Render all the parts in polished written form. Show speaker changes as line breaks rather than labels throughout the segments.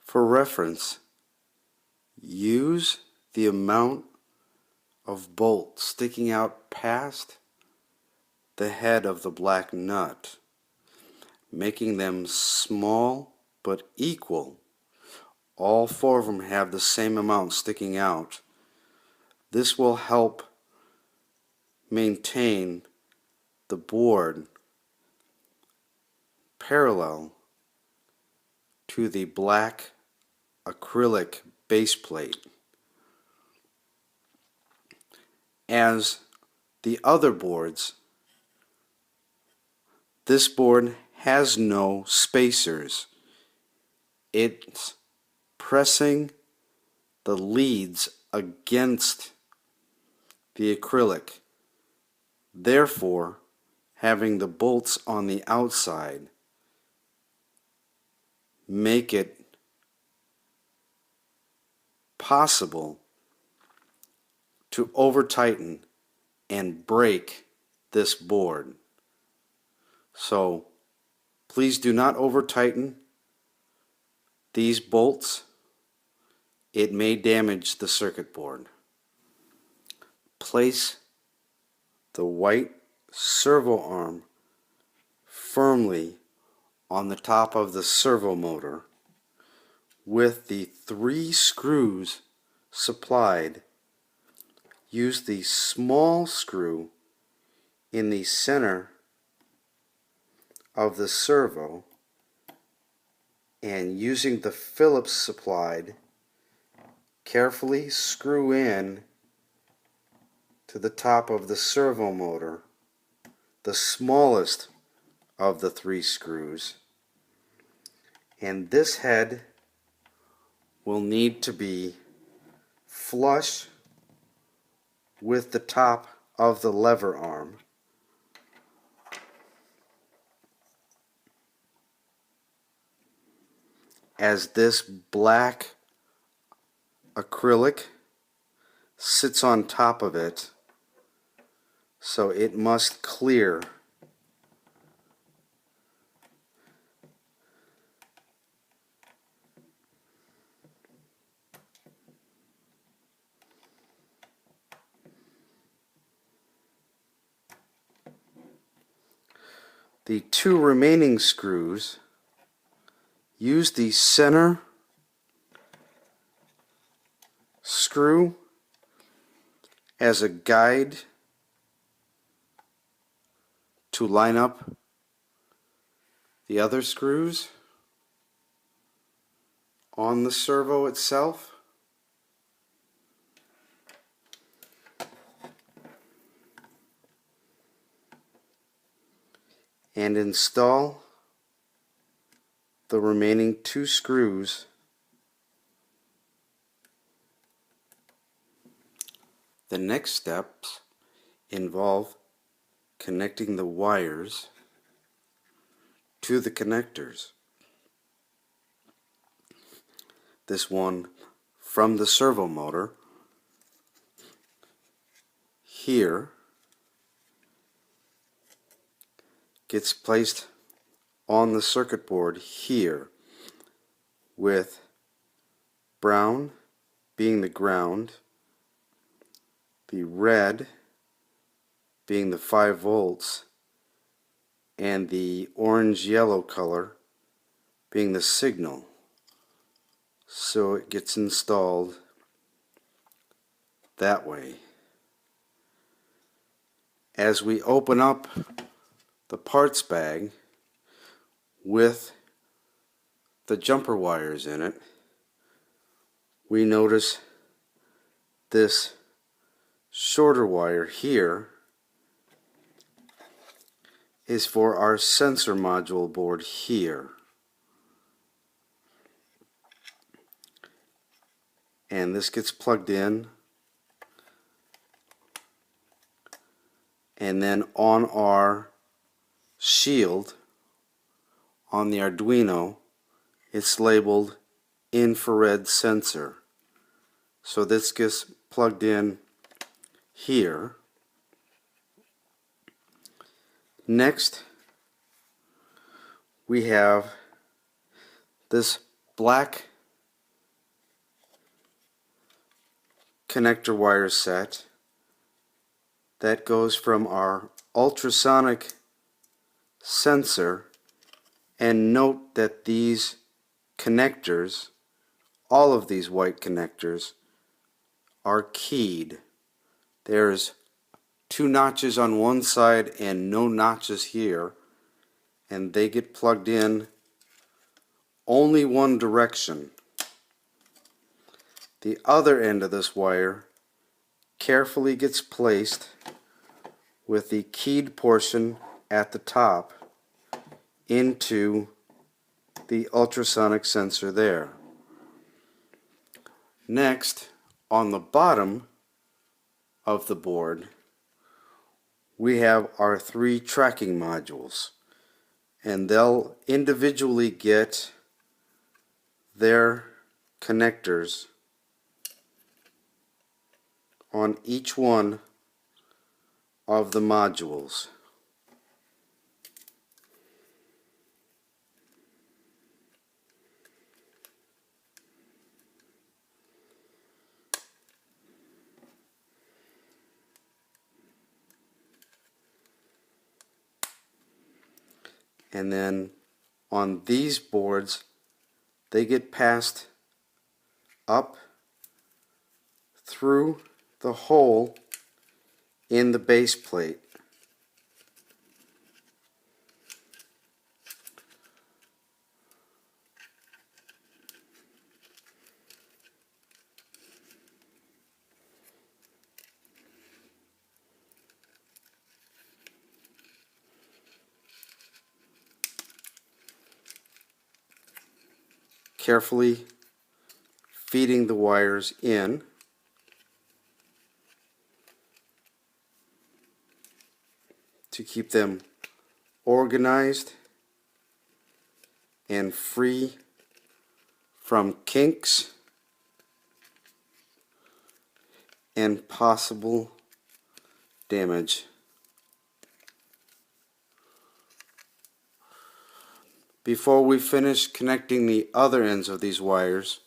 For reference, use the amount of bolt sticking out past the head of the black nut, making them small but equal. All four of them have the same amount sticking out. This will help maintain the board parallel to the black acrylic base plate. As the other boards, this board has no spacers. It's pressing the leads against the acrylic, therefore having the bolts on the outside make it possible to over tighten and break this board. So please do not over tighten these bolts. It may damage the circuit board. Place the white servo arm firmly on the top of the servo motor with the 3 screws supplied. Use the small screw in the center of the servo, and using the Phillips supplied, carefully screw in to the top of the servo motor the smallest of the 3 screws, and this head will need to be flush with the top of the lever arm. As this black acrylic sits on top of it, so it must clear. The 2 remaining screws, use the center screw as a guide to line up the other screws on the servo itself. And install the remaining 2 screws The next steps involve connecting the wires to the connectors. This one from the servo motor here gets placed on the circuit board here, with brown being the ground, the red being the 5 volts, and the orange-yellow color being the signal. So it gets installed that way. As we open up the parts bag with the jumper wires in it, we notice this shorter wire here is for our sensor module board here. And this gets plugged in, and then on our shield on the Arduino it's labeled infrared sensor. So this gets plugged in here. Next we have this black connector wire set that goes from our ultrasonic sensor, and note that these connectors, all of these white connectors, are keyed. There's 2 notches on one side and no notches here, and they get plugged in only one direction. The other end of this wire carefully gets placed with the keyed portion at the top into the ultrasonic sensor there. Next, on the bottom of the board, we have our 3 tracking modules, and they'll individually get their connectors on each one of the modules. And then on these boards, they get passed up through the hole in the base plate. Carefully feeding the wires in to keep them organized and free from kinks and possible damage. Before we finish connecting the other ends of these wires,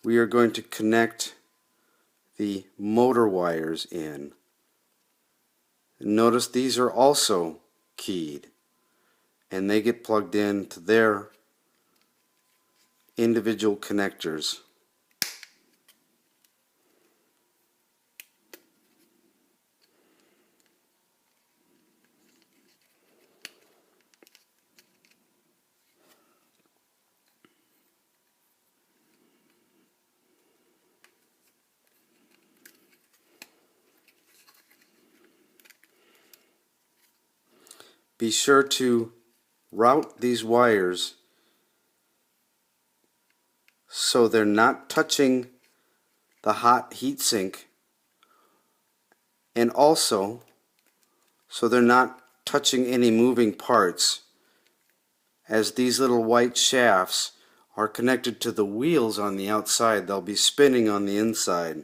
we are going to connect the motor wires in. Notice these are also keyed, and they get plugged in to their individual connectors. Be sure to route these wires so they're not touching the hot heatsink, and also so they're not touching any moving parts, as these little white shafts are connected to the wheels on the outside. They'll be spinning on the inside,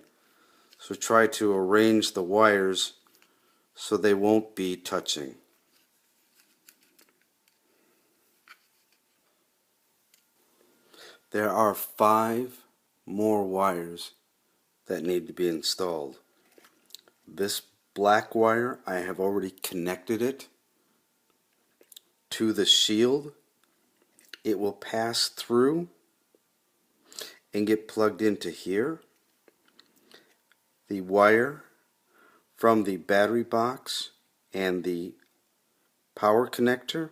so try to arrange the wires so they won't be touching. There are 5 more wires that need to be installed. This black wire, I have already connected it to the shield. It will pass through and get plugged into here. The wire from the battery box and the power connector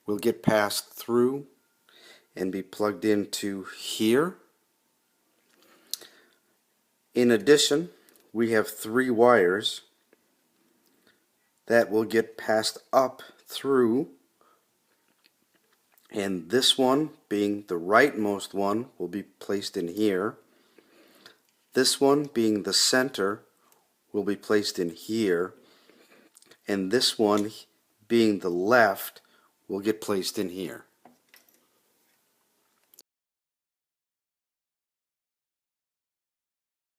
will get passed through and be plugged into here. In addition, we have 3 wires that will get passed up through, and this one, being the rightmost one, will be placed in here. This one, being the center, will be placed in here, and this one, being the left, will get placed in here.